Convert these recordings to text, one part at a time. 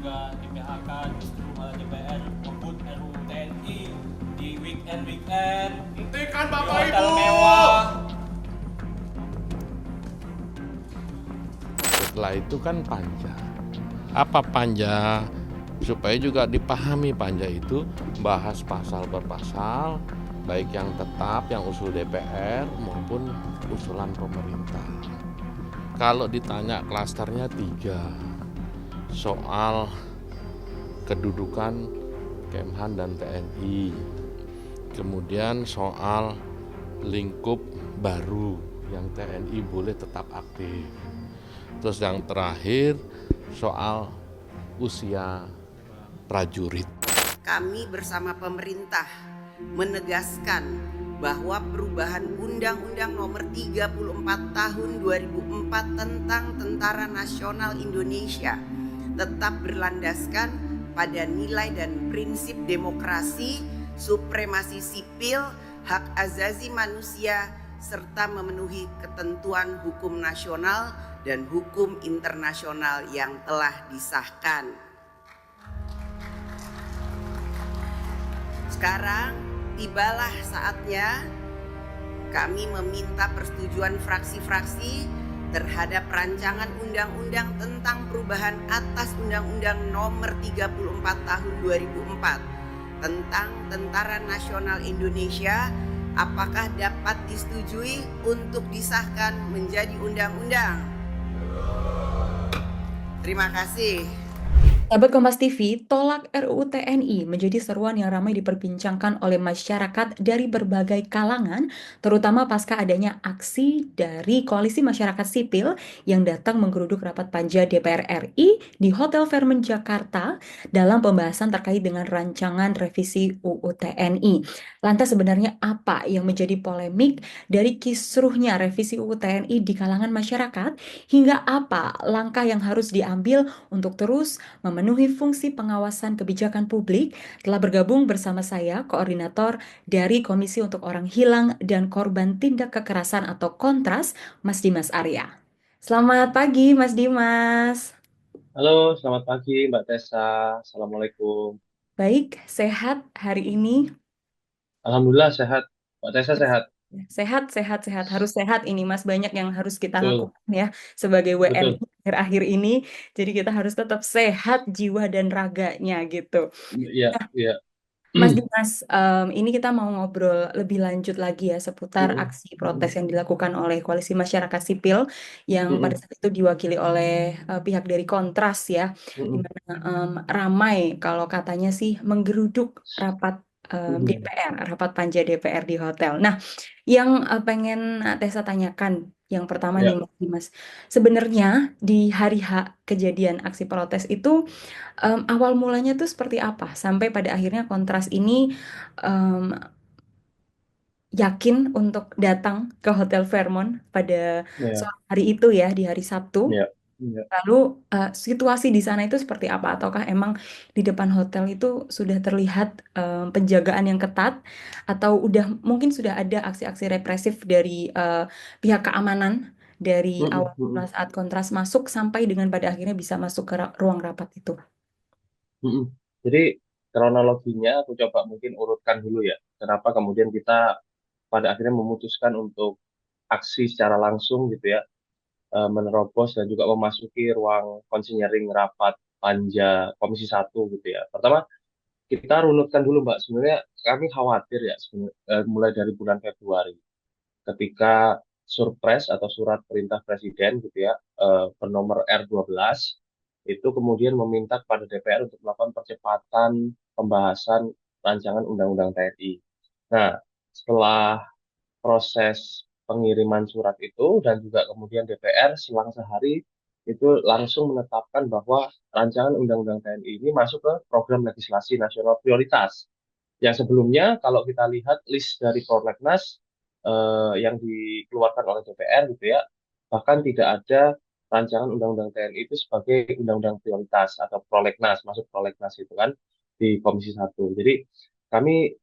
juga di PHK, justru malah DPR ngebut RUU TNI di weekend Hentikan di Bapak hotel Ibu! mewah. Setelah itu kan panja. Apa panja? Supaya juga dipahami panja itu bahas pasal per pasal, baik yang tetap, yang usul DPR maupun usulan pemerintah. Kalau ditanya klasternya 3, soal kedudukan Kemhan dan TNI, kemudian soal lingkup baru yang TNI boleh tetap aktif, terus yang terakhir soal usia prajurit. Kami bersama pemerintah menegaskan bahwa perubahan Undang-Undang Nomor 34 Tahun 2004 tentang Tentara Nasional Indonesia tetap berlandaskan pada nilai dan prinsip demokrasi, supremasi sipil, hak asasi manusia, serta memenuhi ketentuan hukum nasional dan hukum internasional yang telah disahkan. Sekarang tibalah saatnya kami meminta persetujuan fraksi-fraksi terhadap rancangan undang-undang tentang perubahan atas Undang-Undang Nomor 34 Tahun 2004 tentang Tentara Nasional Indonesia. Apakah dapat disetujui untuk disahkan menjadi undang-undang? Terima kasih. Sahabat Kompas TV, tolak RUU TNI menjadi seruan yang ramai diperbincangkan oleh masyarakat dari berbagai kalangan, terutama pasca adanya aksi dari Koalisi Masyarakat Sipil yang datang menggeruduk rapat panja DPR RI di Hotel Fairmont Jakarta dalam pembahasan terkait dengan rancangan revisi UU TNI. Lantas sebenarnya apa yang menjadi polemik dari kisruhnya revisi UU TNI di kalangan masyarakat, hingga apa langkah yang harus diambil untuk terus memenuhi fungsi pengawasan kebijakan publik? Telah bergabung bersama saya, koordinator dari Komisi untuk Orang Hilang dan Korban Tindak Kekerasan atau Kontras, Mas Dimas Arya. Selamat pagi, Mas Dimas. Halo, selamat pagi Mbak Tessa. Assalamualaikum. Baik, sehat hari ini? Alhamdulillah sehat. Mbak Tessa sehat. Sehat, sehat, sehat. Harus sehat ini, Mas. Banyak yang harus kita Betul, lakukan ya sebagai WNI betul. akhir-akhir ini. Jadi kita harus tetap sehat jiwa dan raganya gitu. Iya, iya. Mas Dimas, ini kita mau ngobrol lebih lanjut lagi ya seputar Mm-mm, aksi protes yang dilakukan oleh Koalisi Masyarakat Sipil yang pada mm-mm, saat itu diwakili oleh pihak dari Kontras ya, di mm-mm, mana ramai kalau katanya sih menggeruduk rapat mm-mm. DPR, rapat panja DPR di hotel. Nah, yang pengen Tessa tanyakan, yang pertama nih Ya, Mas Dimas, sebenarnya di hari H kejadian aksi protes itu awal mulanya tuh seperti apa sampai pada akhirnya Kontras ini em, yakin untuk datang ke Hotel Fairmont pada ya, sore hari itu ya, di hari Sabtu. ya, ya. Lalu situasi di sana itu seperti apa? Ataukah emang di depan hotel itu sudah terlihat penjagaan yang ketat, atau udah mungkin sudah ada aksi-aksi represif dari pihak keamanan dari Mm-mm, awal mm-mm, saat Kontras masuk sampai dengan pada akhirnya bisa masuk ke ruang rapat itu? mm-mm. Jadi kronologinya aku coba mungkin urutkan dulu ya. Kenapa kemudian kita pada akhirnya memutuskan untuk aksi secara langsung gitu ya, menerobos dan juga memasuki ruang konsinyering rapat panja Komisi 1 gitu ya. Pertama, kita runutkan dulu Mbak, sebenarnya kami khawatir ya mulai dari bulan Februari ketika surpres atau surat perintah presiden gitu ya, bernomor R12 itu kemudian meminta kepada DPR untuk melakukan percepatan pembahasan rancangan Undang-Undang TNI. Nah, setelah proses pengiriman surat itu dan juga kemudian DPR selang sehari itu langsung menetapkan bahwa rancangan Undang-Undang TNI ini masuk ke program legislasi nasional prioritas. Yang sebelumnya kalau kita lihat list dari Prolegnas yang dikeluarkan oleh DPR gitu ya, bahkan tidak ada rancangan Undang-Undang TNI itu sebagai undang-undang prioritas atau Prolegnas, masuk Prolegnas itu kan di Komisi 1. Jadi kami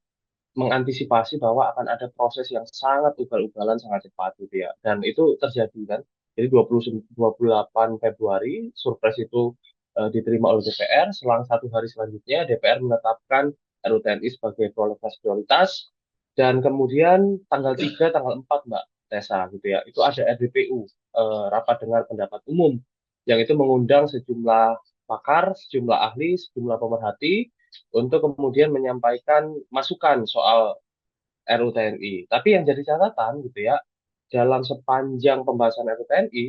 mengantisipasi bahwa akan ada proses yang sangat ugal-ugalan, sangat cepat gitu ya. Dan itu terjadi kan. Jadi 28 Februari surprise itu diterima oleh DPR. Selang 1 hari selanjutnya DPR menetapkan RUU TNI sebagai prolegnas prioritas, dan kemudian tanggal 3, tanggal 4 Mbak Tessa gitu ya, itu ada RDPU, rapat dengar pendapat umum, yang itu mengundang sejumlah pakar, sejumlah ahli, sejumlah pemerhati untuk kemudian menyampaikan masukan soal RUU TNI. Tapi yang jadi catatan gitu ya, dalam sepanjang pembahasan RUU TNI,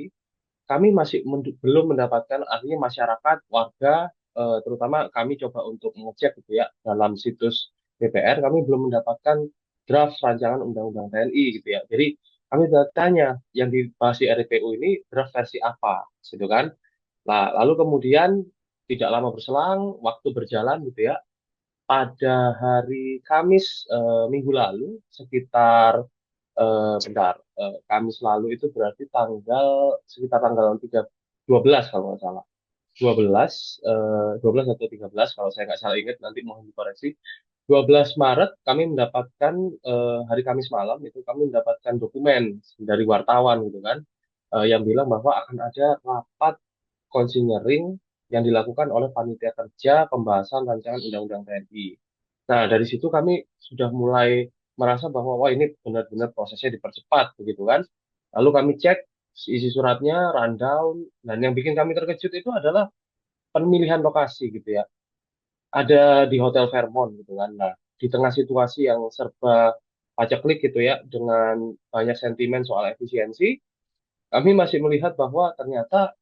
kami masih belum mendapatkan, artinya masyarakat, warga, terutama kami coba untuk mengecek gitu ya, dalam situs DPR, kami belum mendapatkan draft rancangan undang-undang TNI gitu ya. Jadi kami bertanya, yang dibahas di RPU ini draft versi apa, gitu kan? Nah, lalu kemudian tidak lama berselang, waktu berjalan gitu ya, pada hari Kamis minggu lalu, sekitar bentar, Kamis lalu itu berarti sekitar tanggal 12 kalau nggak salah. 12 atau 13 kalau saya nggak salah ingat, nanti mohon dikoreksi. 12 Maret kami mendapatkan, hari Kamis malam itu kami mendapatkan dokumen dari wartawan gitu kan, yang bilang bahwa akan ada rapat konsinyering yang dilakukan oleh panitia kerja pembahasan rancangan undang-undang TNI. Nah, dari situ kami sudah mulai merasa bahwa wah, ini benar-benar prosesnya dipercepat begitu kan. Lalu kami cek isi suratnya, rundown, dan yang bikin kami terkejut itu adalah pemilihan lokasi gitu ya. Ada di Hotel Fairmont gitu kan. Nah, di tengah situasi yang serba paceklik gitu ya, dengan banyak sentimen soal efisiensi, kami masih melihat bahwa ternyata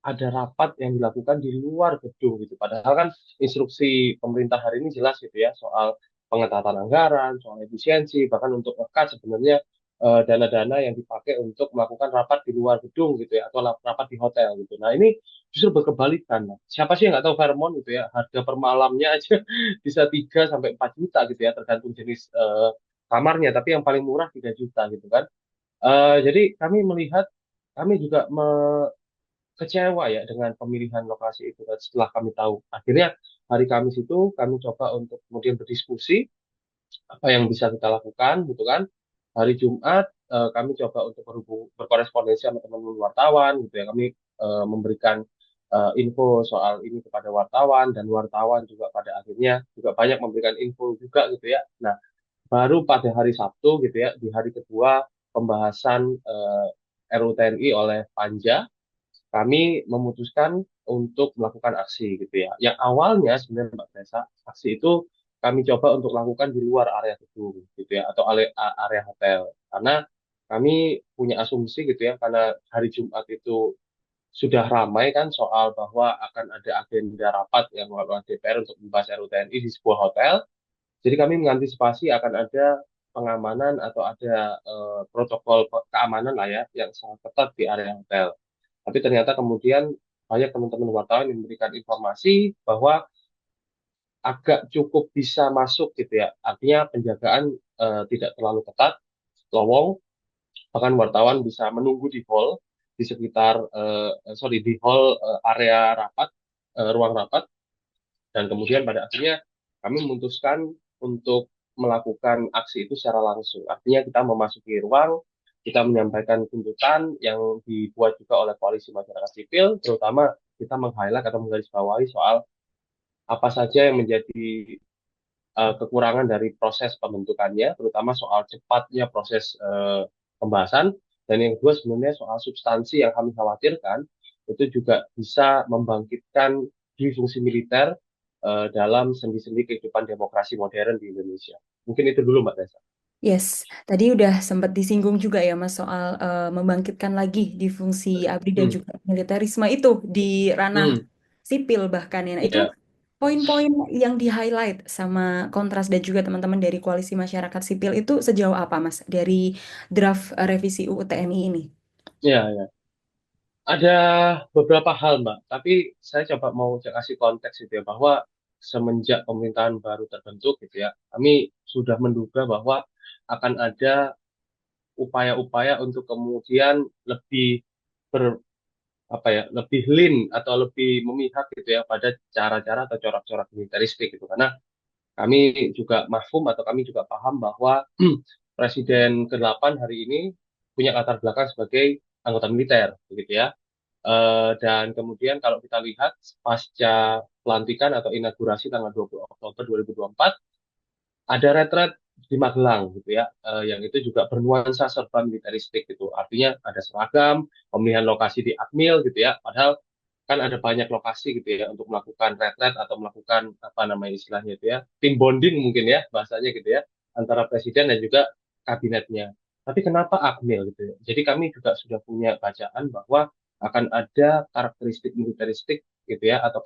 ada rapat yang dilakukan di luar gedung gitu. Padahal kan instruksi pemerintah hari ini jelas gitu ya, soal pengetatan anggaran, soal efisiensi, bahkan untuk ngekat sebenarnya dana-dana yang dipakai untuk melakukan rapat di luar gedung gitu ya, atau rapat di hotel gitu. Nah, ini justru berkebalikan. Nah, siapa sih yang nggak tahu Fairmont gitu ya, harga per malamnya aja bisa 3 sampai 4 juta gitu ya, tergantung jenis kamarnya, tapi yang paling murah 3 juta gitu kan. Jadi kami melihat, kami juga kecewa ya dengan pemilihan lokasi itu. Dan setelah kami tahu, akhirnya hari Kamis itu kami coba untuk kemudian berdiskusi apa yang bisa kita lakukan gitu kan. Hari Jumat kami coba untuk berkorespondensi sama teman-teman wartawan gitu ya. Kami memberikan info soal ini kepada wartawan, dan wartawan juga pada akhirnya juga banyak memberikan info juga gitu ya. Nah, baru pada hari Sabtu gitu ya, di hari kedua pembahasan RUU TNI oleh Panja, kami memutuskan untuk melakukan aksi gitu ya. Yang awalnya sebenarnya Mbak Tessa, aksi itu kami coba untuk lakukan di luar area gedung gitu ya, atau area hotel. Karena kami punya asumsi gitu ya, karena hari Jumat itu sudah ramai kan soal bahwa akan ada agenda rapat yang melakukan DPR untuk membahas RUU TNI di sebuah hotel. Jadi kami mengantisipasi akan ada pengamanan atau ada protokol keamanan lah ya, yang sangat ketat di area hotel. Tapi ternyata kemudian banyak teman-teman wartawan yang memberikan informasi bahwa agak cukup bisa masuk gitu ya. Artinya penjagaan tidak terlalu ketat, lowong, bahkan wartawan bisa menunggu di hall, di sekitar, di hall, area rapat, ruang rapat, dan kemudian pada akhirnya kami memutuskan untuk melakukan aksi itu secara langsung. Artinya kita memasuki ruang, kita menyampaikan tuntutan yang dibuat juga oleh koalisi masyarakat sipil, terutama kita meng-highlight atau menggarisbawahi soal apa saja yang menjadi kekurangan dari proses pembentukannya, terutama soal cepatnya proses pembahasan, dan yang kedua sebenarnya soal substansi yang kami khawatirkan itu juga bisa membangkitkan dui fungsi militer dalam sendi-sendi kehidupan demokrasi modern di Indonesia. Mungkin itu dulu Mbak Tessa. Yes, tadi udah sempat disinggung juga ya Mas soal membangkitkan lagi di fungsi ABRI dan Hmm, juga militerisme itu di ranah hmm, sipil bahkan ya. Nah, itu ya, poin-poin yang di-highlight sama Kontras dan juga teman-teman dari Koalisi Masyarakat Sipil itu sejauh apa Mas dari draft revisi UU TNI ini? ya, ya. Ada beberapa hal, Mbak, tapi saya coba mau kasih konteks gitu ya, bahwa semenjak pemerintahan baru terbentuk gitu ya, kami sudah menduga bahwa akan ada upaya-upaya untuk kemudian lebih ber apa ya, lebih lean atau lebih memihak gitu ya pada cara-cara atau corak-corak militeristik gitu. Karena kami juga mafhum atau kami juga paham bahwa Presiden ke-8 hari ini punya latar belakang sebagai anggota militer begitu ya. Dan kemudian kalau kita lihat pasca pelantikan atau inaugurasi tanggal 20 Oktober 2024, ada retret di Magelang gitu ya, yang itu juga bernuansa serba militeristik gitu. Artinya ada seragam, pemilihan lokasi di Akmil gitu ya. Padahal kan ada banyak lokasi gitu ya untuk melakukan retret atau melakukan apa namanya istilahnya itu ya, tim bonding mungkin ya bahasanya gitu ya, antara presiden dan juga kabinetnya. Tapi kenapa Akmil gitu ya? Jadi kami juga sudah punya bacaan bahwa akan ada karakteristik militeristik gitu ya, atau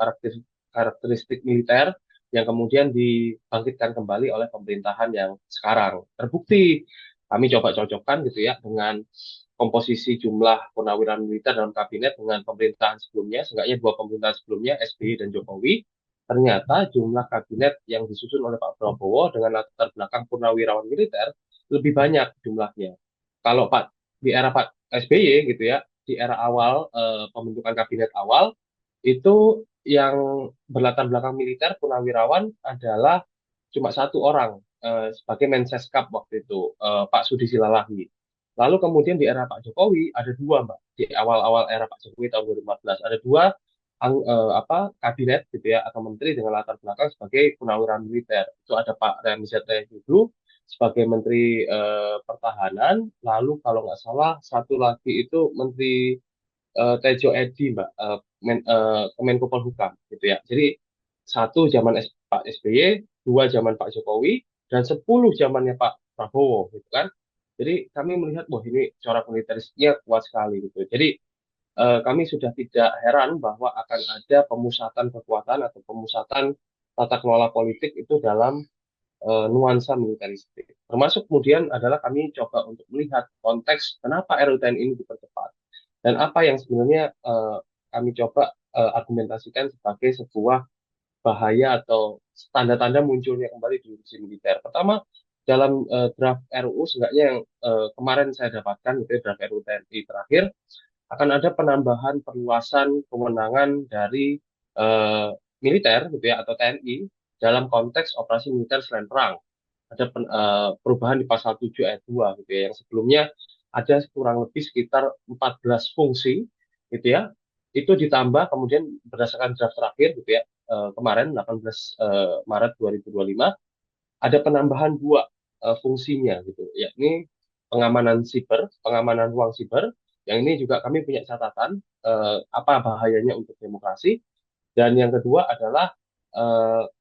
karakteristik militer yang kemudian dibangkitkan kembali oleh pemerintahan yang sekarang. Terbukti, kami coba cocokkan gitu ya dengan komposisi jumlah purnawirawan militer dalam kabinet dengan pemerintahan sebelumnya, seenggaknya dua pemerintahan sebelumnya, SBY dan Jokowi. Ternyata jumlah kabinet yang disusun oleh Pak Prabowo dengan latar belakang purnawirawan militer lebih banyak jumlahnya. Kalau Pak di era Pak SBY gitu ya, di era awal pembentukan kabinet awal itu yang berlatar belakang militer purnawirawan adalah cuma satu orang sebagai Menseskap waktu itu, Pak Sudi Silalahi. Lalu kemudian di era Pak Jokowi ada dua, Mbak. Di awal-awal era Pak Jokowi tahun 2014 ada dua kabinet gitu ya atau menteri dengan latar belakang sebagai purnawirawan militer. Itu ada Pak Ramizat Ramizat sebagai Menteri Pertahanan, lalu kalau nggak salah satu lagi itu Menteri Tejo Edi, Mbak, Kemenko Polhukam gitu ya. Jadi satu zaman Pak SBY, dua zaman Pak Jokowi, dan 10 zamannya Pak Prabowo gitu kan. Jadi kami melihat, wah ini corak militerisnya kuat sekali gitu. Jadi kami sudah tidak heran bahwa akan ada pemusatan kekuatan atau pemusatan tata kelola politik itu dalam nuansa militeristik. Termasuk kemudian adalah kami coba untuk melihat konteks kenapa RUTN ini dipercepat dan apa yang sebenarnya kami coba argumentasikan sebagai sebuah bahaya atau tanda-tanda munculnya kembali divisi militer. Pertama, dalam draft RUU seenggaknya yang kemarin saya dapatkan, itu draft RUU TNI terakhir, akan ada penambahan perluasan kewenangan dari eh, militer gitu ya atau TNI dalam konteks operasi militer selain perang. Ada perubahan di pasal 7 ayat 2 gitu ya, yang sebelumnya ada kurang lebih sekitar 14 fungsi gitu ya. Itu ditambah kemudian berdasarkan draft terakhir gitu ya, kemarin 18 Maret 2025 ada penambahan dua fungsinya gitu, yakni pengamanan siber, pengamanan ruang siber. Yang ini juga kami punya catatan apa bahayanya untuk demokrasi. Dan yang kedua adalah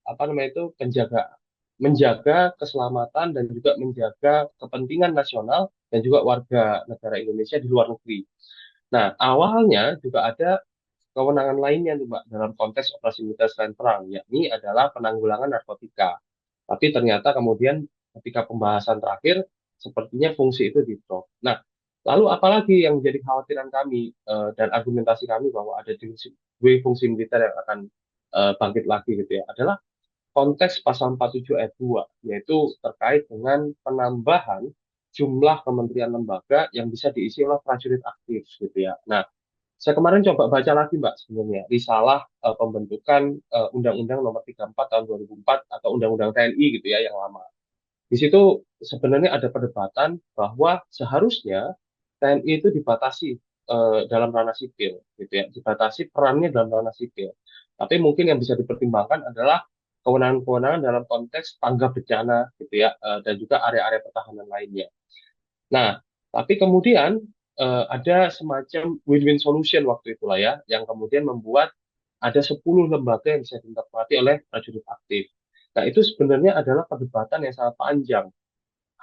apa namanya itu menjaga keselamatan dan juga menjaga kepentingan nasional dan juga warga negara Indonesia di luar negeri. Nah, awalnya juga ada kewenangan lainnya nih, Mbak, dalam konteks operasi militer selain perang, yakni adalah penanggulangan narkotika. Tapi ternyata kemudian ketika pembahasan terakhir, sepertinya fungsi itu di-drop. Nah, lalu apalagi yang menjadi khawatiran kami dan argumentasi kami bahwa ada dua fungsi militer yang akan bangkit lagi gitu ya, adalah konteks pasal 47 ayat 2, yaitu terkait dengan penambahan jumlah kementerian lembaga yang bisa diisi oleh prajurit aktif gitu ya. Nah, saya kemarin coba baca lagi Mbak sebenarnya risalah pembentukan Undang-Undang Nomor 34 Tahun 2004 atau Undang-Undang TNI gitu ya yang lama. Di situ sebenarnya ada perdebatan bahwa seharusnya TNI itu dibatasi dalam ranah sipil gitu ya, dibatasi perannya dalam ranah sipil. Tapi mungkin yang bisa dipertimbangkan adalah kewenangan-kewenangan dalam konteks tanggap bencana gitu ya, dan juga area-area pertahanan lainnya. Nah, tapi kemudian ada semacam win-win solution waktu itulah ya, yang kemudian membuat ada 10 lembaga yang bisa ditempati oleh prajurit aktif. Nah, itu sebenarnya adalah perdebatan yang sangat panjang.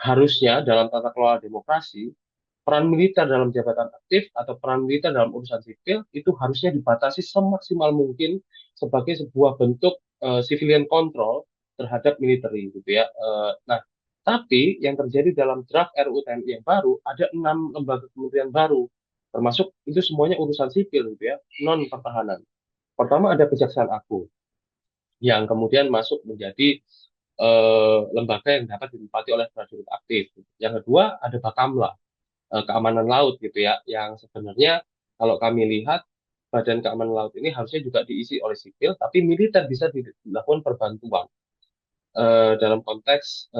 Harusnya dalam tata kelola demokrasi, peran militer dalam jabatan aktif atau peran militer dalam urusan sipil itu harusnya dibatasi semaksimal mungkin sebagai sebuah bentuk civilian control terhadap militer gitu ya. Nah, tapi yang terjadi dalam draft RUU TNI yang baru ada 6 lembaga kementerian baru, termasuk itu semuanya urusan sipil gitu ya, non pertahanan. Pertama ada Kejaksaan Agung yang kemudian masuk menjadi lembaga yang dapat ditempati oleh prajurit aktif. Yang kedua ada Bakamla, keamanan laut gitu ya, yang sebenarnya kalau kami lihat Badan Keamanan Laut ini harusnya juga diisi oleh sipil, tapi militer bisa dilakukan perbantuan dalam konteks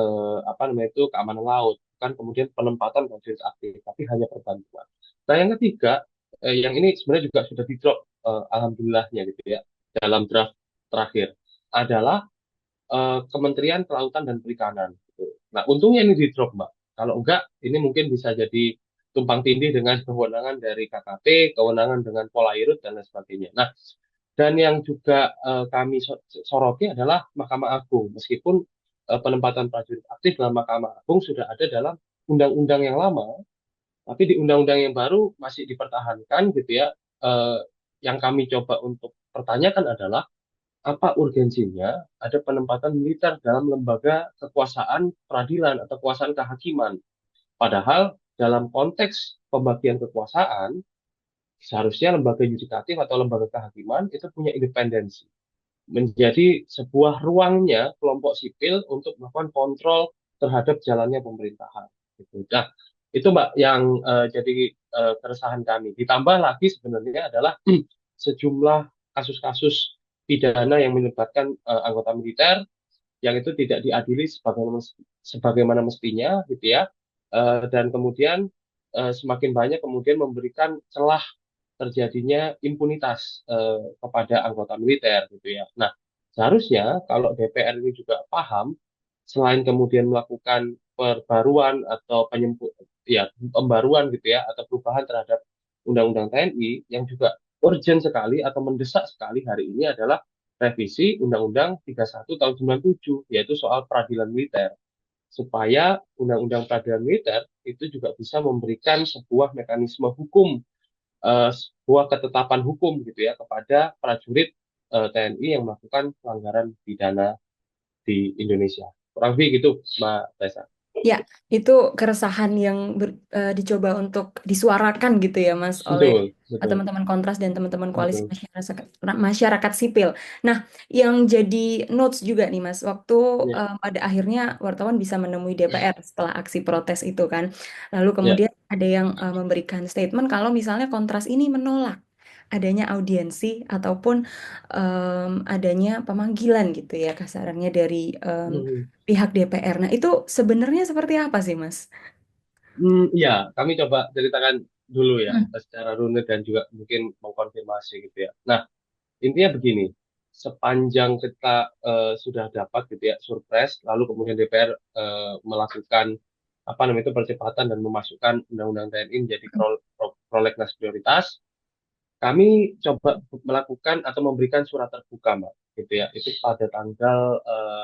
apa namanya itu keamanan laut, kan kemudian penempatan prajurit aktif, tapi hanya perbantuan. Nah yang ketiga yang ini sebenarnya juga sudah di drop, alhamdulillahnya gitu ya, dalam draft terakhir adalah Kementerian Kelautan dan Perikanan gitu. Nah, untungnya ini di drop, Mbak. Kalau enggak, ini mungkin bisa jadi tumpang tindih dengan kewenangan dari KKP, kewenangan dengan Polairut dan lain sebagainya. Nah, dan yang juga kami soroti adalah Mahkamah Agung. Meskipun penempatan prajurit aktif dalam Mahkamah Agung sudah ada dalam undang-undang yang lama, tapi di undang-undang yang baru masih dipertahankan gitu ya. Eh, yang kami coba untuk pertanyakan adalah apa urgensinya ada penempatan militer dalam lembaga kekuasaan peradilan atau kekuasaan kehakiman. Padahal dalam konteks pembagian kekuasaan, seharusnya lembaga yudikatif atau lembaga kehakiman itu punya independensi. Menjadi sebuah ruangnya kelompok sipil untuk melakukan kontrol terhadap jalannya pemerintahan. Gitu. Nah, itu Mbak yang jadi keresahan kami. Ditambah lagi sebenarnya adalah sejumlah kasus-kasus pidana yang melibatkan anggota militer yang itu tidak diadili sebagaimana mestinya gitu ya. Dan kemudian semakin banyak kemudian memberikan celah terjadinya impunitas kepada anggota militer gitu ya. Nah, seharusnya kalau DPR ini juga paham, selain kemudian melakukan perbaruan atau ya pembaruan gitu ya atau perubahan terhadap Undang-Undang TNI yang juga urgent sekali atau mendesak sekali hari ini adalah revisi Undang-Undang 31 tahun 97 yaitu soal peradilan militer supaya Undang-Undang Peradilan Militer itu juga bisa memberikan sebuah mekanisme hukum, sebuah ketetapan hukum gitu ya kepada prajurit TNI yang melakukan pelanggaran pidana di Indonesia. Kurang lebih gitu, Mbak Tessa. Ya, itu keresahan yang dicoba untuk disuarakan gitu ya, Mas, oleh Betul, betul, teman-teman Kontras dan teman-teman koalisi betul. masyarakat sipil. Nah, yang jadi notes juga nih, Mas, waktu Ya, pada akhirnya wartawan bisa menemui DPR setelah aksi protes itu kan. Lalu ya. kemudian ada yang memberikan statement kalau misalnya Kontras ini menolak adanya audiensi ataupun adanya pemanggilan gitu ya kasarannya dari Hmm. pihak DPR. Nah, itu sebenarnya seperti apa sih, Mas? Iya, kami coba ceritakan dulu ya, Hmm. secara runut dan juga mungkin mengkonfirmasi gitu ya. Nah, intinya begini, sepanjang kita sudah dapat gitu ya surprise, lalu kemudian DPR melakukan apa namanya itu percepatan dan memasukkan Undang-Undang TNI menjadi prolegnas prioritas, kami coba melakukan atau memberikan surat terbuka, Mbak, gitu ya. Itu pada tanggal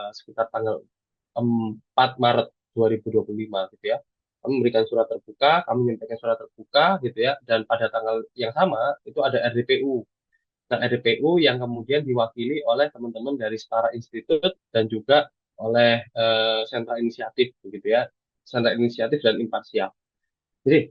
sekitar tanggal 4 Maret 2025 gitu ya. Kami memberikan surat terbuka, kami menyampaikan surat terbuka gitu ya, dan pada tanggal yang sama itu ada RDPU. Nah, RDPU yang kemudian diwakili oleh teman-teman dari Setara Institute dan juga oleh Sentra Inisiatif begitu ya. Sentra Inisiatif dan Imparsial. Jadi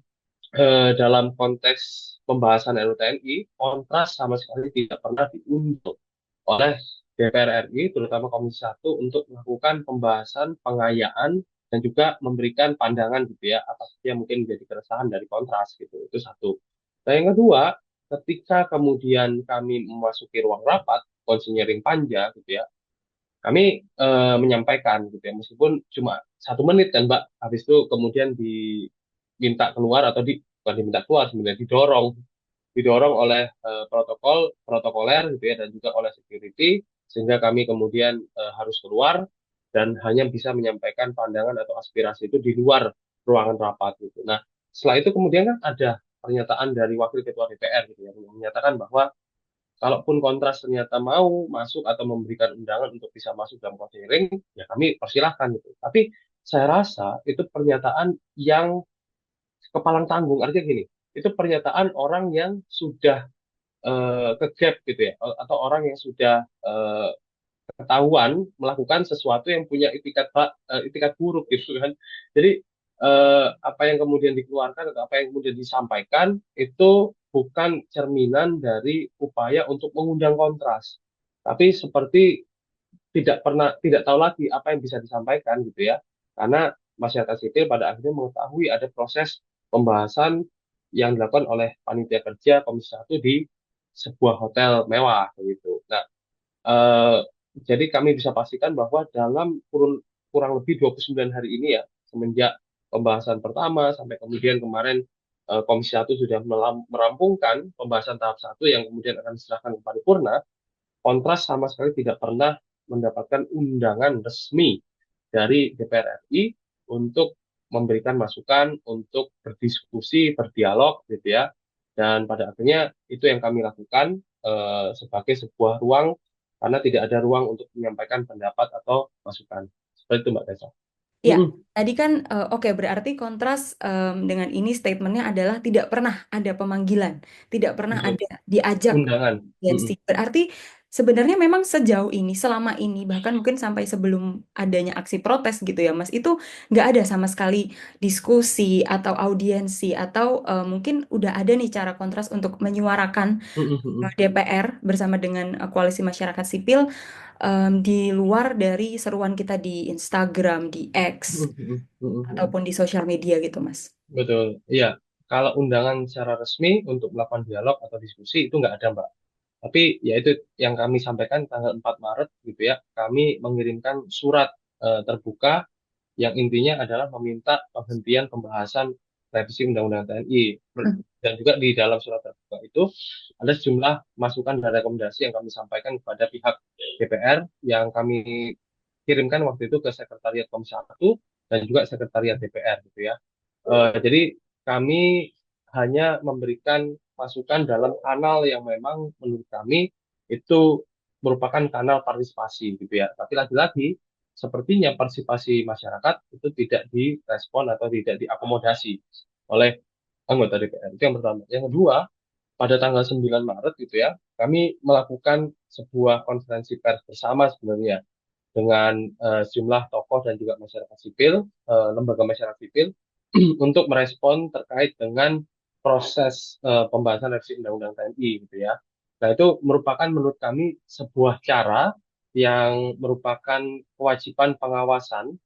dalam konteks pembahasan RUU TNI, kontras sama sekali tidak pernah diunduh oleh DPR RI, terutama Komisi 1, untuk melakukan pembahasan, pengayaan, dan juga memberikan pandangan gitu ya, apa saja yang mungkin menjadi keresahan dari kontras gitu. Itu satu. Nah, yang kedua, ketika kemudian kami memasuki ruang rapat, konsinyering panja gitu ya, kami menyampaikan gitu ya, meskipun cuma 1 menit kan Mbak, habis itu kemudian diminta keluar atau bukan diminta keluar, sebenarnya didorong oleh protokoler gitu ya dan juga oleh security sehingga kami kemudian harus keluar dan hanya bisa menyampaikan pandangan atau aspirasi itu di luar ruangan rapat gitu. Nah, setelah itu kemudian kan ada pernyataan dari Wakil Ketua DPR gitu ya, yang menyatakan bahwa kalaupun kontras ternyata mau masuk atau memberikan undangan untuk bisa masuk dalam konseling, ya kami persilahkan gitu. Tapi saya rasa itu pernyataan yang kepalang tanggung. Artinya gini, itu pernyataan orang yang sudah ke-gap gitu ya, atau orang yang sudah ketahuan melakukan sesuatu yang punya itikat buruk gitu kan. Jadi apa yang kemudian dikeluarkan atau apa yang kemudian disampaikan itu bukan cerminan dari upaya untuk mengundang kontras, tapi seperti tidak tahu lagi apa yang bisa disampaikan gitu ya, karena masyarakat sipil pada akhirnya mengetahui ada proses pembahasan yang dilakukan oleh panitia kerja Komisi 1 di sebuah hotel mewah gitu. Nah, Eh, jadi kami bisa pastikan bahwa dalam kurang lebih 29 hari ini ya, semenjak pembahasan pertama sampai kemudian kemarin Komisi 1 sudah merampungkan pembahasan tahap 1 yang kemudian akan diserahkan ke paripurna, Kontras sama sekali tidak pernah mendapatkan undangan resmi dari DPR RI untuk memberikan masukan, untuk berdiskusi, berdialog, gitu ya. Dan pada akhirnya itu yang kami lakukan sebagai sebuah ruang, karena tidak ada ruang untuk menyampaikan pendapat atau masukan. Seperti itu, Mbak Tessa. Ya, Mm-mm. tadi kan oke berarti kontras dengan ini statementnya adalah tidak pernah ada pemanggilan, tidak pernah Betul. ada diajak Undangan. audiensi. Mm-mm. Berarti sebenarnya memang sejauh ini, selama ini, bahkan mungkin sampai sebelum adanya aksi protes gitu ya Mas, itu nggak ada sama sekali diskusi atau audiensi atau mungkin udah ada nih cara kontras untuk menyuarakan Mm-mm. Mm-mm. DPR bersama dengan koalisi masyarakat sipil di luar dari seruan kita di Instagram, di X, Mm-mm. Mm-mm. ataupun di sosial media gitu, Mas. Betul. Iya. Kalau undangan secara resmi untuk melakukan dialog atau diskusi itu nggak ada, Mbak. Tapi ya itu yang kami sampaikan tanggal 4 Maret gitu ya, kami mengirimkan surat terbuka yang intinya adalah meminta penghentian pembahasan revisi Undang-Undang TNI. Hmm. Dan juga di dalam surat terbuka itu ada sejumlah masukan dan rekomendasi yang kami sampaikan kepada pihak DPR yang kami kirimkan waktu itu ke Sekretariat Komisi 1 dan juga Sekretariat DPR gitu ya. Jadi kami hanya memberikan masukan dalam kanal yang memang menurut kami itu merupakan kanal partisipasi gitu ya. Tapi lagi-lagi sepertinya partisipasi masyarakat itu tidak direspon atau tidak diakomodasi oleh anggota DPR. Itu yang pertama. Yang kedua, pada tanggal 9 Maret gitu ya, kami melakukan sebuah konferensi pers bersama sebenarnya dengan sejumlah tokoh dan juga masyarakat sipil, lembaga masyarakat sipil untuk merespon terkait dengan proses pembahasan revisi Undang-Undang TNI gitu ya. Nah, itu merupakan menurut kami sebuah cara yang merupakan kewajiban pengawasan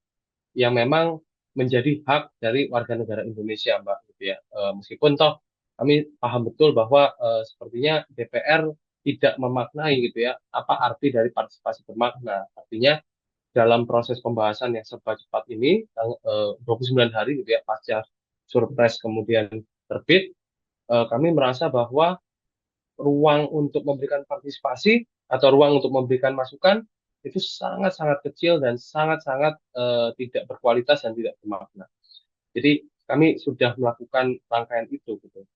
yang memang menjadi hak dari warga negara Indonesia, Mbak, gitu ya. Meskipun toh kami paham betul bahwa sepertinya DPR tidak memaknai gitu ya apa arti dari partisipasi bermakna. Artinya dalam proses pembahasan yang serba cepat ini 29 hari gitu ya pasca surpres kemudian terbit, kami merasa bahwa ruang untuk memberikan partisipasi atau ruang untuk memberikan masukan itu sangat-sangat kecil dan sangat-sangat tidak berkualitas dan tidak bermakna. Jadi kami sudah melakukan rangkaian itu gitu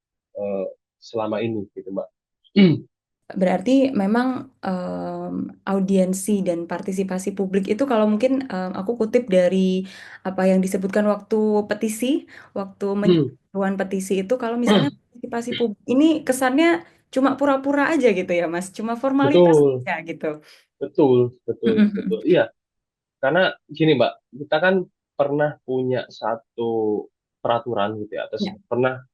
selama ini gitu Mbak. Berarti memang audiensi dan partisipasi publik itu kalau mungkin aku kutip dari apa yang disebutkan waktu petisi, waktu menyeruan petisi itu, kalau misalnya partisipasi publik ini kesannya cuma pura-pura aja gitu ya, Mas, cuma formalitas Betul, aja gitu. betul, betul, betul. Iya, karena gini Mbak, kita kan pernah punya satu peraturan gitu ya, atau Ya. pernah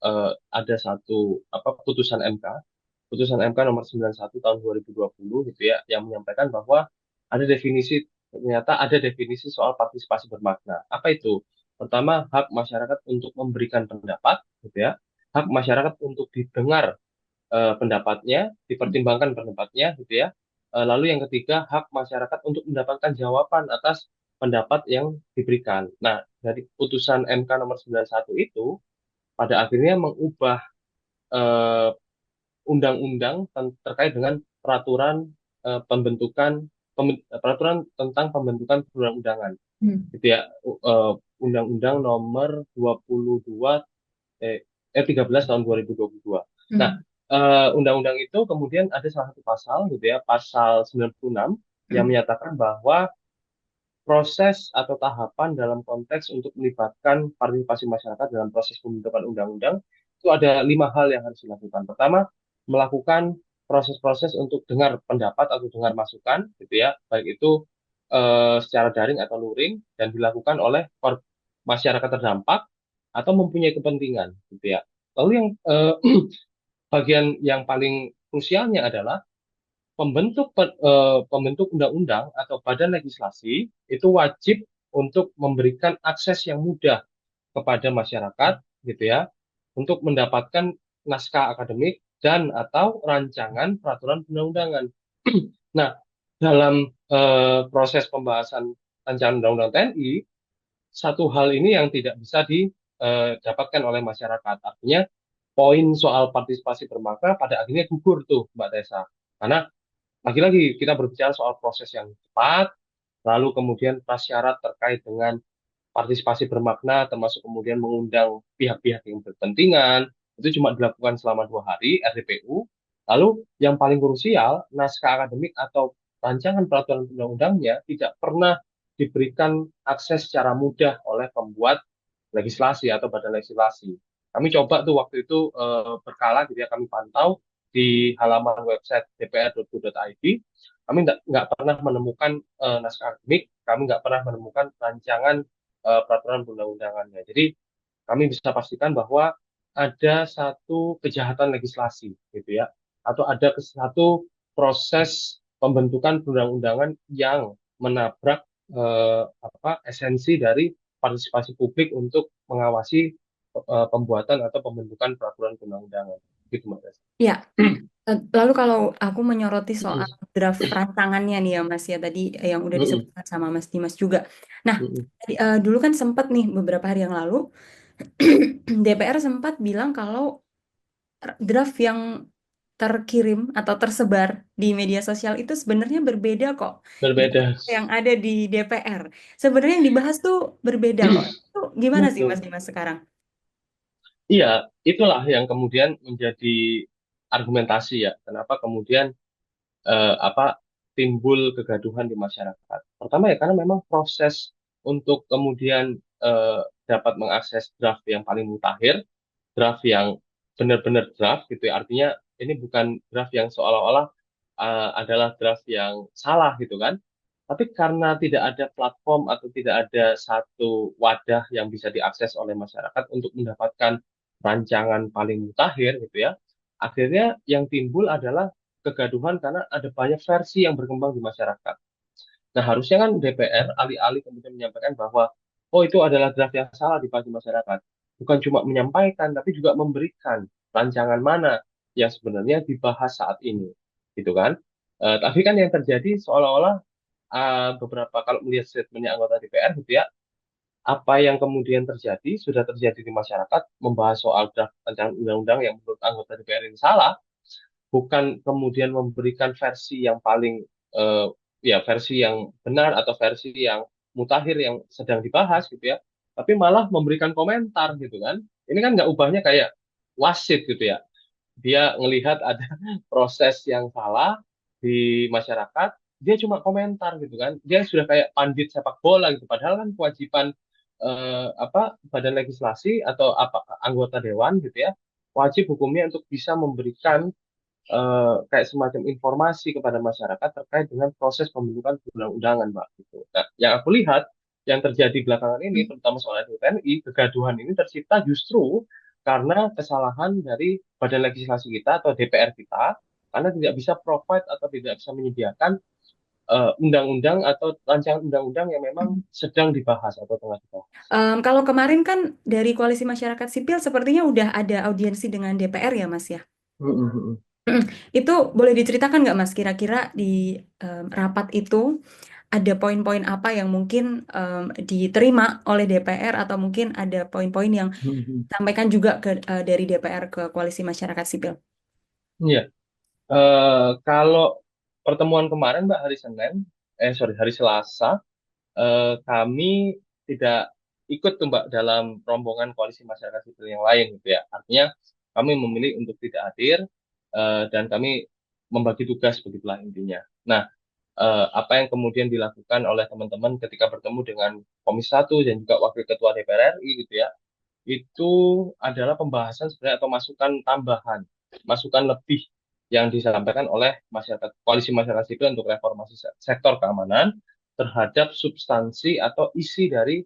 ada satu apa putusan MK nomor 91 tahun 2020 gitu ya, yang menyampaikan bahwa ada definisi ternyata ada definisi soal partisipasi bermakna. Apa itu? Pertama, hak masyarakat untuk memberikan pendapat, gitu ya, hak masyarakat untuk didengar pendapatnya, dipertimbangkan pendapatnya, gitu ya. Lalu yang ketiga, hak masyarakat untuk mendapatkan jawaban atas pendapat yang diberikan. Nah, dari putusan MK nomor 91 itu pada akhirnya mengubah eh, undang-undang terkait dengan peraturan peraturan tentang pembentukan perundang-undangan, Hmm. gitu ya. Undang-Undang nomor 22 eh 13 tahun 2022. Nah, Hmm. undang-undang itu kemudian ada salah satu pasal gitu ya, pasal 96 yang Hmm. menyatakan bahwa proses atau tahapan dalam konteks untuk melibatkan partisipasi masyarakat dalam proses pembentukan undang-undang itu ada 5 hal yang harus dilakukan. Pertama, melakukan proses-proses untuk dengar pendapat atau dengar masukan, gitu ya, baik itu secara daring atau luring dan dilakukan oleh masyarakat terdampak atau mempunyai kepentingan, gitu ya. Lalu yang bagian yang paling krusialnya adalah pembentuk undang-undang atau badan legislasi itu wajib untuk memberikan akses yang mudah kepada masyarakat gitu ya untuk mendapatkan naskah akademik dan atau rancangan peraturan perundang-undangan. Nah, dalam proses pembahasan rancangan undang-undang TNI, satu hal ini yang tidak bisa didapatkan oleh masyarakat. Artinya poin soal partisipasi bermakna pada akhirnya gugur tuh Mbak Tessa. Karena lagi-lagi kita berbicara soal proses yang cepat, lalu kemudian prasyarat terkait dengan partisipasi bermakna, termasuk kemudian mengundang pihak-pihak yang berkepentingan, itu cuma dilakukan selama 2 hari, RDPU. Lalu yang paling krusial, naskah akademik atau rancangan peraturan undang-undangnya tidak pernah diberikan akses secara mudah oleh pembuat legislasi atau badan legislasi. Kami coba tuh waktu itu berkala, jadi kami pantau di halaman website dpr.go.id. Kami nggak pernah menemukan naskah akademik, kami nggak pernah menemukan rancangan peraturan perundang-undangannya. Jadi kami bisa pastikan bahwa ada satu kejahatan legislasi, gitu ya, atau ada satu proses pembentukan perundang-undangan yang menabrak esensi dari partisipasi publik untuk mengawasi pembuatan atau pembentukan peraturan perundang-undangan. Gitu, Mbak Des. Ya, lalu kalau aku menyoroti soal draft rancangannya nih ya Mas ya tadi yang udah disebutkan sama Mas Dimas juga. Nah, dulu kan sempat nih beberapa hari yang lalu DPR sempat bilang kalau draft yang terkirim atau tersebar di media sosial itu sebenarnya berbeda kok Berbeda. dengan yang ada di DPR. Sebenarnya yang dibahas tuh berbeda kok. Itu gimana sih Mas Betul. Dimas sekarang? Iya, itulah yang kemudian menjadi argumentasi ya. Kenapa kemudian apa timbul kegaduhan di masyarakat. Pertama ya karena memang proses untuk kemudian dapat mengakses draft yang paling mutakhir, draft yang benar-benar draft gitu ya. Artinya ini bukan draft yang seolah-olah adalah draft yang salah gitu kan. Tapi karena tidak ada platform atau tidak ada satu wadah yang bisa diakses oleh masyarakat untuk mendapatkan rancangan paling mutakhir gitu ya, akhirnya yang timbul adalah kegaduhan karena ada banyak versi yang berkembang di masyarakat. Nah, harusnya kan DPR alih-alih kemudian menyampaikan bahwa oh itu adalah draft yang salah di bagi masyarakat. Bukan cuma menyampaikan, tapi juga memberikan rancangan mana yang sebenarnya dibahas saat ini, gitu kan? Tapi kan yang terjadi seolah-olah beberapa kalau melihat statementnya anggota DPR gitu ya, apa yang kemudian terjadi sudah terjadi di masyarakat membahas soal draft rancangan undang-undang yang menurut anggota DPR ini salah, bukan kemudian memberikan versi yang paling eh, ya versi yang benar atau versi yang mutakhir yang sedang dibahas gitu ya, tapi malah memberikan komentar gitu kan. Ini kan nggak ubahnya kayak wasit gitu ya. Dia ngelihat ada proses yang salah di masyarakat, dia cuma komentar gitu kan. Dia sudah kayak pandit sepak bola gitu. Padahal kan kewajiban badan legislasi atau apa anggota dewan gitu ya, wajib hukumnya untuk bisa memberikan kayak semacam informasi kepada masyarakat terkait dengan proses pembentukan undang-undangan, Mbak. Gitu. Nah, yang aku lihat yang terjadi belakangan ini, terutama soal RUU TNI, kegaduhan ini tercipta justru karena kesalahan dari badan legislasi kita atau DPR kita, karena tidak bisa provide atau tidak bisa menyediakan undang-undang atau rancangan undang-undang yang memang sedang dibahas atau tengah dibahas. Kalau kemarin kan dari Koalisi Masyarakat Sipil sepertinya udah ada audiensi dengan DPR ya Mas ya. Itu boleh diceritakan nggak Mas kira-kira di rapat itu ada poin-poin apa yang mungkin diterima oleh DPR atau mungkin ada poin-poin yang disampaikan juga dari DPR ke Koalisi Masyarakat Sipil? Iya. Kalau pertemuan kemarin, Mbak, hari Senin, sorry, hari Selasa, kami tidak ikut tuh Mbak dalam rombongan koalisi masyarakat sipil yang lain gitu ya. Artinya kami memilih untuk tidak hadir dan kami membagi tugas begitulah intinya. Nah, apa yang kemudian dilakukan oleh teman-teman ketika bertemu dengan Komisi 1 dan juga Wakil Ketua DPR RI gitu ya, itu adalah pembahasan sebenarnya atau masukan tambahan, masukan lebih yang disampaikan oleh masyarakat koalisi masyarakat sipil untuk reformasi sektor keamanan terhadap substansi atau isi dari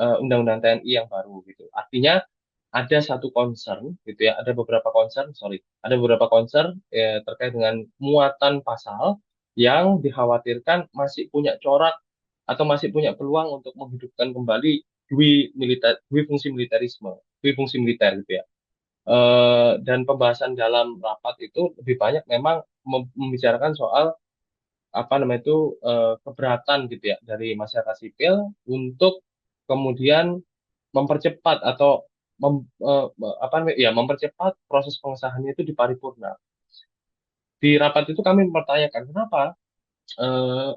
Undang-Undang TNI yang baru gitu. Artinya ada satu concern gitu ya, ada beberapa concern, sorry, ada beberapa concern terkait dengan muatan pasal yang dikhawatirkan masih punya corak atau masih punya peluang untuk menghidupkan kembali dwi fungsi militerisme, dwi fungsi militer gitu ya. Dan pembahasan dalam rapat itu lebih banyak memang membicarakan soal apa namanya itu keberatan gitu ya dari masyarakat sipil untuk kemudian mempercepat atau mempercepat proses pengesahannya itu di paripurna. Di rapat itu kami mempertanyakan kenapa eh,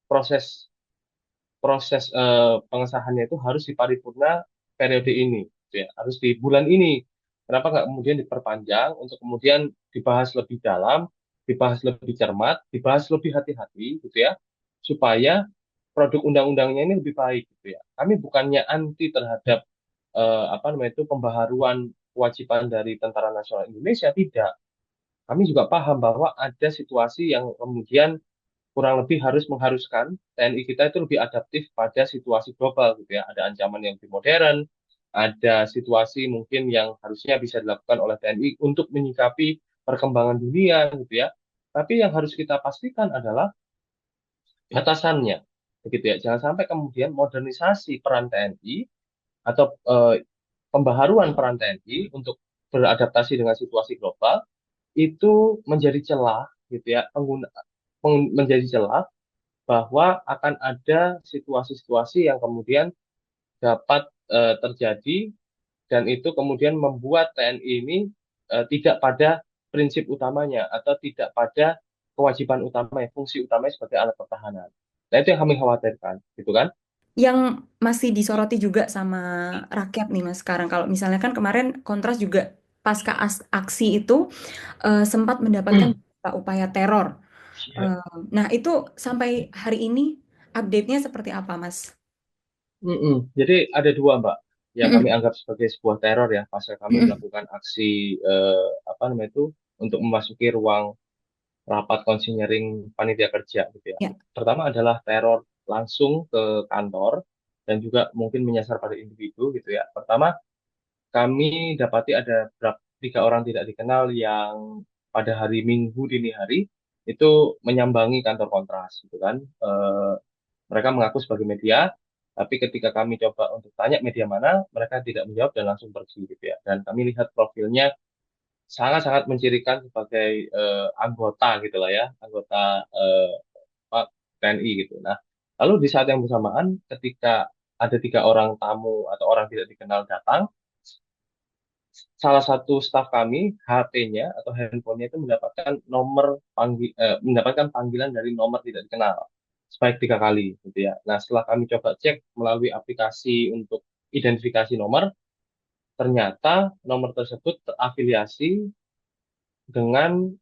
proses proses pengesahannya itu harus di paripurna periode ini, gitu ya, harus di bulan ini. Kenapa nggak kemudian diperpanjang untuk kemudian dibahas lebih dalam, dibahas lebih cermat, dibahas lebih hati-hati, gitu ya, supaya produk undang-undangnya ini lebih baik, gitu ya. Kami bukannya anti terhadap pembaharuan kewajiban dari Tentara Nasional Indonesia, tidak. Kami juga paham bahwa ada situasi yang kemudian kurang lebih harus mengharuskan TNI kita itu lebih adaptif pada situasi global gitu ya. Ada ancaman yang lebih modern, ada situasi mungkin yang harusnya bisa dilakukan oleh TNI untuk menyikapi perkembangan dunia gitu ya. Tapi yang harus kita pastikan adalah batasannya, begitu ya. Jangan sampai kemudian modernisasi peran TNI atau pembaharuan peran TNI untuk beradaptasi dengan situasi global itu menjadi celah gitu ya, menjadi celah bahwa akan ada situasi-situasi yang kemudian dapat terjadi dan itu kemudian membuat TNI ini tidak pada prinsip utamanya atau tidak pada kewajiban utamanya, fungsi utamanya sebagai alat pertahanan. Nah, itu yang kami khawatirkan, gitu kan? Yang masih disoroti juga sama rakyat nih Mas sekarang. Kalau misalnya kan kemarin Kontras juga pasca aksi itu sempat mendapatkan beberapa upaya teror. Iya. Eh, nah itu sampai hari ini update-nya seperti apa Mas? Jadi ada dua, Mbak, yang kami Mm-mm. anggap sebagai sebuah teror ya, pasca kami Mm-mm. melakukan aksi untuk memasuki ruang rapat konsinyering panitia kerja gitu ya. Ya. Pertama adalah teror langsung ke kantor dan juga mungkin menyasar pada individu gitu ya. Pertama, kami dapati ada tiga orang tidak dikenal yang pada hari Minggu dini hari itu menyambangi kantor Kontras gitu kan. Mereka mengaku sebagai media, tapi ketika kami coba untuk tanya media mana, mereka tidak menjawab dan langsung pergi gitu ya. Dan kami lihat profilnya sangat-sangat mencirikan sebagai anggota gitu lah ya, anggota TNI gitu. Nah, lalu di saat yang bersamaan ketika ada tiga orang tamu atau orang tidak dikenal datang, salah satu staf kami HP-nya atau handphonenya itu mendapatkan panggilan dari nomor tidak dikenal sebanyak 3 kali gitu ya. Nah, setelah kami coba cek melalui aplikasi untuk identifikasi nomor, ternyata nomor tersebut terafiliasi dengan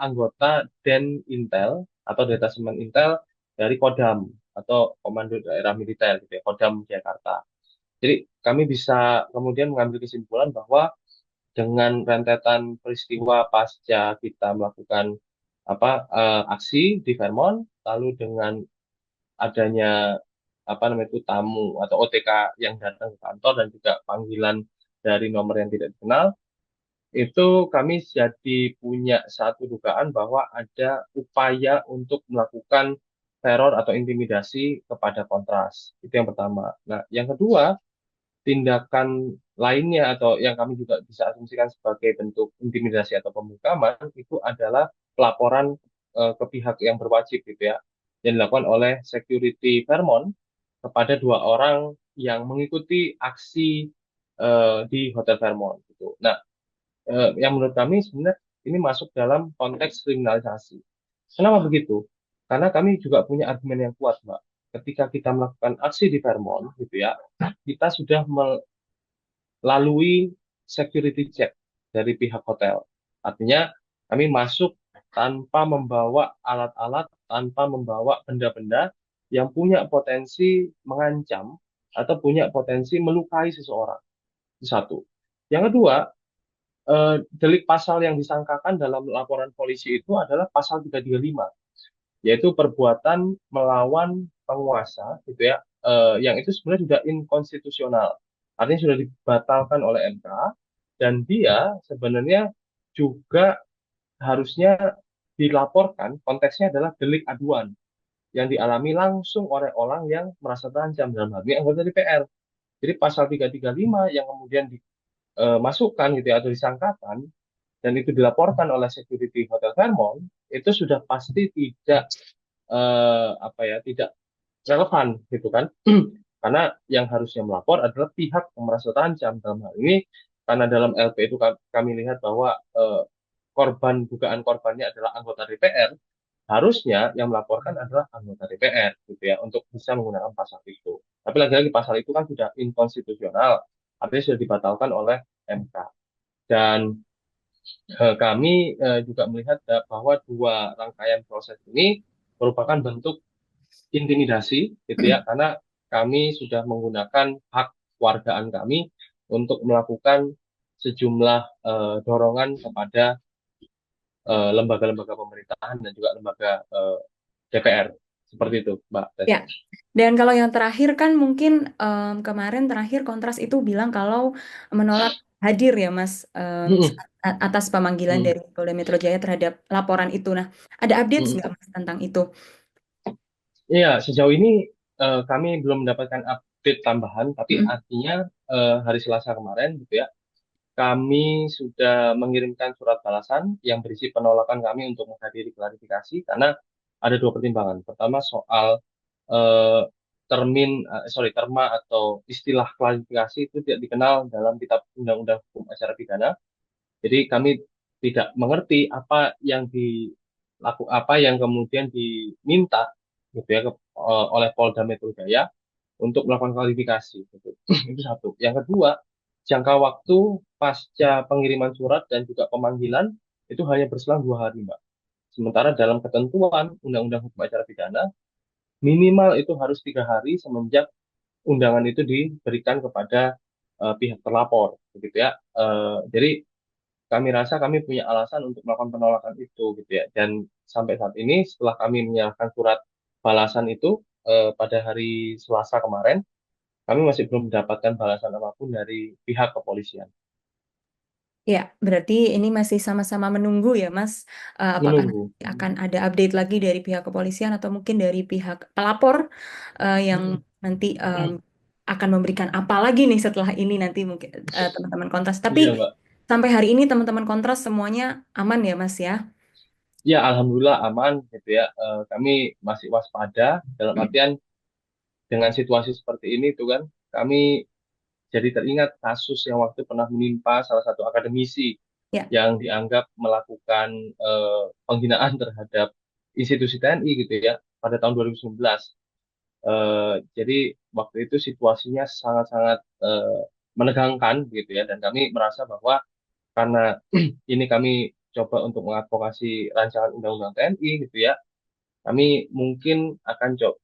anggota Den Intel atau detasemen Intel dari Kodam atau Komando Daerah Militer gitu ya, Kodam Jakarta. Jadi kami bisa kemudian mengambil kesimpulan bahwa dengan rentetan peristiwa pasca kita melakukan aksi di Vermont, lalu dengan adanya tamu atau OTK yang datang ke kantor dan juga panggilan dari nomor yang tidak dikenal, itu kami jadi punya satu dugaan bahwa ada upaya untuk melakukan teror atau intimidasi kepada Kontras. Itu yang pertama. Nah, yang kedua, tindakan lainnya atau yang kami juga bisa asumsikan sebagai bentuk intimidasi atau pembungkaman itu adalah pelaporan ke pihak yang berwajib gitu ya, yang dilakukan oleh security Fairmont kepada dua orang yang mengikuti aksi di Hotel Fairmont gitu. Nah, yang menurut kami sebenarnya ini masuk dalam konteks kriminalisasi. Kenapa begitu? Karena kami juga punya argumen yang kuat, Mbak. Ketika kita melakukan aksi di Fairmont, gitu ya, kita sudah melalui security check dari pihak hotel. Artinya kami masuk tanpa membawa alat-alat, tanpa membawa benda-benda yang punya potensi mengancam atau punya potensi melukai seseorang. Itu satu. Yang kedua, delik pasal yang disangkakan dalam laporan polisi itu adalah pasal 335, yaitu perbuatan melawan penguasa, gitu ya, yang itu sebenarnya sudah inkonstitusional, artinya sudah dibatalkan oleh MK, dan dia sebenarnya juga harusnya dilaporkan, konteksnya adalah delik aduan yang dialami langsung oleh orang yang merasa terancam dalam hal ini anggota DPR. Jadi pasal 335 yang kemudian dimasukkan gitu ya, atau disangkakan dan itu dilaporkan oleh security Hotel Fairmont itu sudah pasti tidak tidak relevan gitu kan. Karena yang harusnya melapor adalah pihak yang merasa terancam dalam hal ini, karena dalam LP itu kami lihat bahwa dugaan korbannya adalah anggota DPR, harusnya yang melaporkan adalah anggota DPR gitu ya untuk bisa menggunakan pasal itu. Tapi lagi-lagi pasal itu kan sudah inkonstitusional, artinya sudah dibatalkan oleh MK. Dan kami juga melihat bahwa dua rangkaian proses ini merupakan bentuk intimidasi gitu ya, karena kami sudah menggunakan hak wargaan kami untuk melakukan sejumlah dorongan kepada lembaga-lembaga pemerintahan dan juga lembaga DPR. Seperti itu, Mbak Tessa. Ya, dan kalau yang terakhir kan mungkin kemarin terakhir Kontras itu bilang kalau menolak hadir ya Mas Mm-mm. atas pemanggilan Mm. dari Polda Metro Jaya terhadap laporan itu. Nah, ada update Mm-mm. nggak Mas tentang itu? Iya, sejauh ini kami belum mendapatkan update tambahan, tapi Mm-mm. artinya hari Selasa kemarin gitu ya, kami sudah mengirimkan surat balasan yang berisi penolakan kami untuk menghadiri klarifikasi karena ada dua pertimbangan. Pertama soal eh, terma atau istilah klarifikasi itu tidak dikenal dalam Kitab Undang-Undang Hukum Acara Pidana. Jadi kami tidak mengerti apa yang kemudian diminta gitu ya oleh Polda Metro Jaya untuk melakukan klarifikasi gitu. Itu satu. Yang kedua, jangka waktu pasca pengiriman surat dan juga pemanggilan itu hanya berselang 2 hari, Mbak. Sementara dalam ketentuan Undang-Undang Hukum Acara Pidana, minimal itu harus 3 hari semenjak undangan itu diberikan kepada pihak terlapor, begitu ya. Jadi kami rasa kami punya alasan untuk melakukan penolakan itu, gitu ya. Dan sampai saat ini, setelah kami menyerahkan surat balasan itu pada hari Selasa kemarin, kami masih belum mendapatkan balasan apapun dari pihak kepolisian. Ya, berarti ini masih sama-sama menunggu ya Mas. Apakah nanti Menunggu. akan ada update lagi dari pihak kepolisian atau mungkin dari pihak pelapor yang nanti akan memberikan apa lagi nih setelah ini nanti mungkin teman-teman Kontras. Tapi Iya, Mbak. sampai hari ini teman-teman Kontras semuanya aman ya Mas ya? Ya, alhamdulillah aman gitu ya. Kami masih waspada dalam artian dengan situasi seperti ini tuh kan, kami jadi teringat kasus yang waktu pernah menimpa salah satu akademisi Ya. yang dianggap melakukan penghinaan terhadap institusi TNI gitu ya pada tahun 2019. Jadi waktu itu situasinya sangat-sangat menegangkan gitu ya, dan kami merasa bahwa karena ini kami coba untuk mengadvokasi rancangan undang-undang TNI gitu ya, kami mungkin akan coba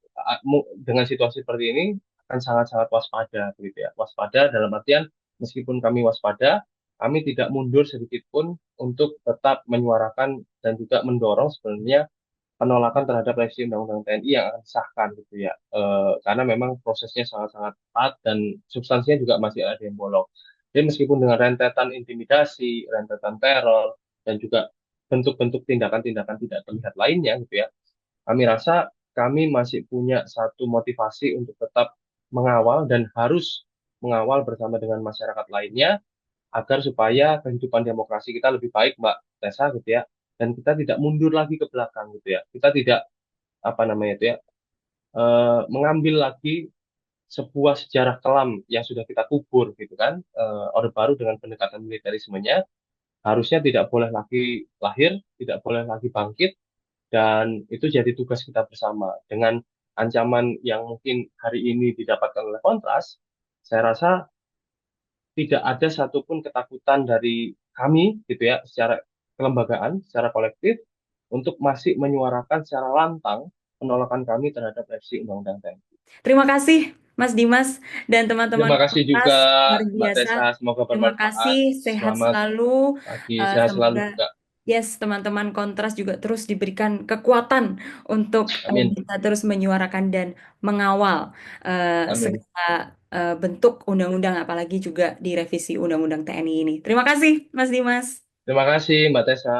dengan situasi seperti ini akan sangat-sangat waspada gitu ya. Waspada dalam artian meskipun kami waspada, kami tidak mundur sedikit pun untuk tetap menyuarakan dan juga mendorong sebenarnya penolakan terhadap revisi Undang-Undang TNI yang akan disahkan gitu ya. Karena memang prosesnya sangat-sangat ketat dan substansinya juga masih ada yang bolong. Jadi meskipun dengan rentetan intimidasi, rentetan teror, dan juga bentuk-bentuk tindakan-tindakan tidak terlihat lainnya gitu ya, kami rasa kami masih punya satu motivasi untuk tetap mengawal dan harus mengawal bersama dengan masyarakat lainnya agar supaya kehidupan demokrasi kita lebih baik, Mbak Tessa gitu ya. Dan kita tidak mundur lagi ke belakang gitu ya. Kita tidak apa namanya itu ya mengambil lagi sebuah sejarah kelam yang sudah kita kubur gitu kan. Orde Baru dengan pendekatan militerismenya harusnya tidak boleh lagi lahir, tidak boleh lagi bangkit, dan itu jadi tugas kita bersama. Dengan ancaman yang mungkin hari ini didapatkan oleh Kontras, saya rasa tidak ada satupun ketakutan dari kami gitu ya secara kelembagaan, secara kolektif untuk masih menyuarakan secara lantang penolakan kami terhadap revisi Undang-Undang TNI. Terima kasih Mas Dimas dan teman-teman Terima kasih juga Kontras luar Mbak biasa. Tessa, semoga Terima bermanfaat. kasih, sehat Selamat selalu. pagi, sehat selalu Semoga juga. yes, teman-teman Kontras juga terus diberikan kekuatan untuk Amin. bisa terus menyuarakan dan mengawal Amin. segala bentuk undang-undang, apalagi juga di revisi Undang-Undang TNI ini. Terima kasih, Mas Dimas. Terima kasih Mbak Tessa.